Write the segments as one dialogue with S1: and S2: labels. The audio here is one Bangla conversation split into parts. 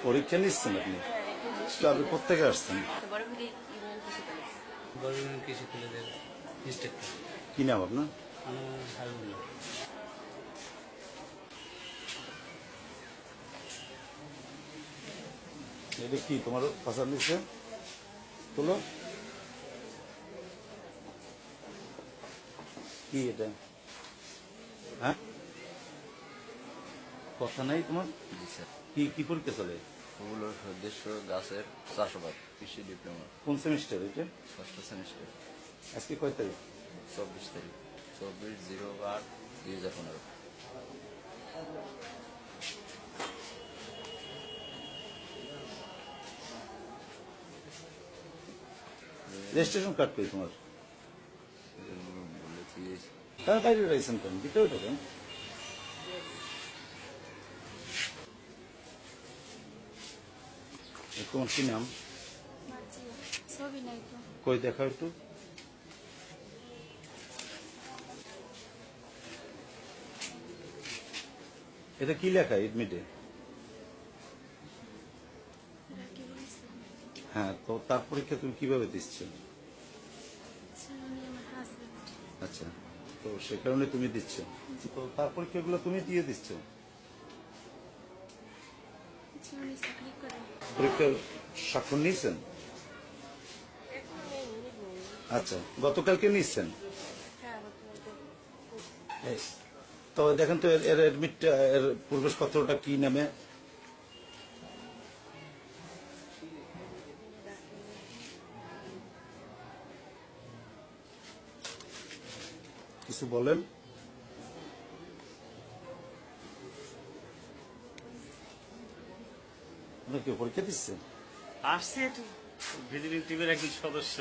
S1: পরীক্ষা নিচ্ছেন আপনি? তো আপনি কোথেকে আসছেন?
S2: গভর্নমেন্ট কৃষি কলেজের ইনস্ট্রাক্টর।
S1: কি নাম আপনার?
S2: আমার হারুল্লাহ।
S1: এটা কি তোমার পাশার নিচ্ছে? তোলো কি এটা? হ্যাঁ, কথা নাই তোমার? কি কি পরীক্ষা চলে?
S3: ওগুলোর উদ্দেশ্য গাছের চাষাবাদ কৃষি ডিপ্লোমা
S1: কোন সেমিস্টার এটা?
S3: 6ষ্ঠ সেমিস্টার।
S1: আজকে কয় তারিখ?
S3: 24 তারিখ, 24/08/2015।
S1: রেজিস্ট্রেশন কার্ড কই তোমার?
S3: বলেছি
S1: তার বাইরে রয়েছেন কেন? ভিতরে ঢোকেন। তোমার কি নাম?
S4: ছবি নাই তো।
S1: কই দেখা একটু। এটা কি লেখা এডমিটে?
S4: রাখি বলছে
S1: হ্যাঁ, তো তার পরীক্ষা তুমি কিভাবে দিচ্ছ?
S4: উনি আমার হাজবেন্ড।
S1: আচ্ছা, তো সে কারণে তুমি দিচ্ছ। তো তার পরীক্ষাগুলো তুমি দিয়ে দিচ্ছ।
S4: উনি চাকরি করে।
S1: পরীক্ষার স্বাক্ষর নিয়েছেন? আচ্ছা, গতকালকে নিচ্ছেন?
S4: হ্যাঁ,
S1: এই, তো দেখেন তো এর এডমিটটা, এর প্রবেশপত্রটা কি নামে? কিছু বলেন। আপনার কি পরীক্ষা দিচ্ছে?
S5: আসছে একটু ভিজিটিং টিমের একজন সদস্য,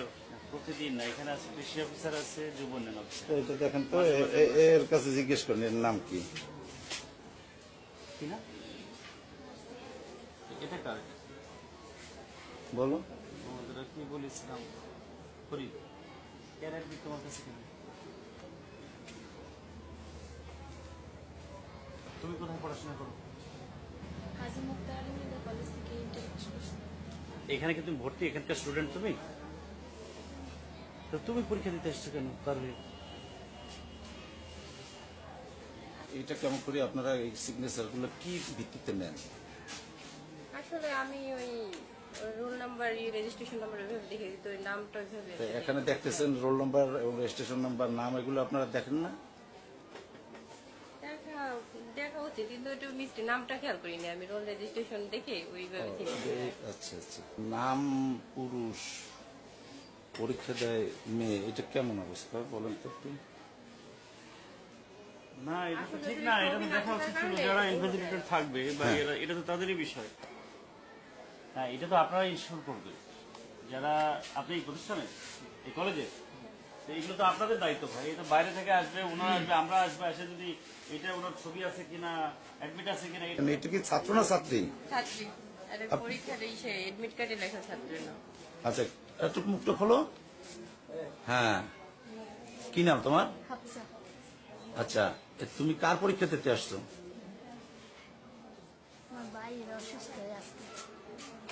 S5: প্রতিদিন না। এখানে আছে কৃষি অফিসার, আছে যুব উন্নয়ন অফিসার।
S1: তো এটা দেখেন তো এর কাছে জিজ্ঞেস করেন এর নাম কি?
S5: কি না, এটা কার?
S1: বলো।
S5: তোমাদের কি বলেছিলাম, ফরিদ। এর অ্যাডমিট তোমার কাছে কেন? তুমি কোথায় পড়াশোনা করো?
S4: হাজি মুক্তার আলী মির্জা কলেজ থেকে ইন্টার পাস করছি।
S5: এখানে কি তুমি ভর্তি? এখানকার স্টুডেন্ট তুমি? তো তুমি পরীক্ষা দিতে এসছো কেন? পারবে।
S1: এটা কেমন করে আপনারা এই সিগনেচার গুলো কি ভিত্তিতে নেন?
S6: আসলে আমি ওই রোল নাম্বার রেজিস্ট্রেশন নাম্বার ওইভাবে দেখে দিত, ওই নামটা ওইভাবে
S1: তো এখানে দেখতেছেন রোল নাম্বার এবং রেজিস্ট্রেশন নাম্বার, নাম, এগুলো আপনারা দেখেন না?
S6: দেখা দেখা উচিত, কিন্তু একটু মিষ্টি নামটা খেয়াল করিনি আমি। রোল রেজিস্ট্রেশন দেখে ওইভাবে ঠিক আছে।
S1: আচ্ছা আচ্ছা। নাম পুরুষ, পরীক্ষা দেয় মেয়ে, এটা কেমন অবস্থা বলেন তো একটু।
S5: না, এটা তো ঠিক না। এটা তো দেখা উচিত ছিল যারা ইনভেস্টিগেটর থাকবে বা এটা তো তাদেরই বিষয়। হ্যাঁ, এটা তো আপনারা ইনশোর করবে, যারা আপনি এই প্রতিষ্ঠানে, এই কলেজে। তো এগুলো তো আপনাদের দায়িত্ব ভাই। এটা বাইরে থেকে আসবে, ওনারা আসবে, আমরা আসবে, এসে যদি এটা ওনার ছবি আছে কিনা, অ্যাডমিট আছে কিনা।
S1: এটা কি ছাত্র না ছাত্রী?
S6: ছাত্রী। আর পরীক্ষার এই সে এডমিট কার্ডে লেখা ছাত্রী না।
S1: আচ্ছা, একটু মুখটা খোলো। হ্যাঁ, কি নাম তোমার?
S4: হাফসা।
S1: আচ্ছা, তুমি কার পরীক্ষা দিতে আসছো?
S4: আমার ভাইয়ের অসুস্থ হয়ে আসছে।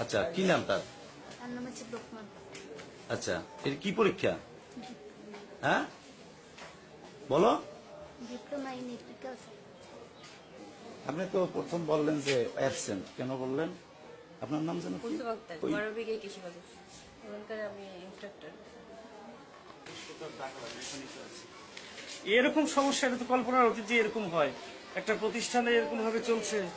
S1: আচ্ছা, কি নাম তার?
S4: তার নাম হচ্ছে লোকমান।
S1: আচ্ছা, এটা কি পরীক্ষা? হ্যাঁ, বলো।
S4: Diploma in agriculture.
S1: আপনি তো প্রথম বললেন যে অ্যাবসেন্ট, কেন বললেন? আপনার নাম জানো কি?
S6: কুলসুম আক্তার,
S1: ওই-
S6: 12 বিঘে কৃষি কলেজ। ওখানকার আমি ইনস্ট্রাক্টর।
S5: এরকম সমস্যা, এটা তো কল্পনার অতীত যে এরকম হয়, একটা প্রতিষ্ঠানে এরকম ভাবে চলছে।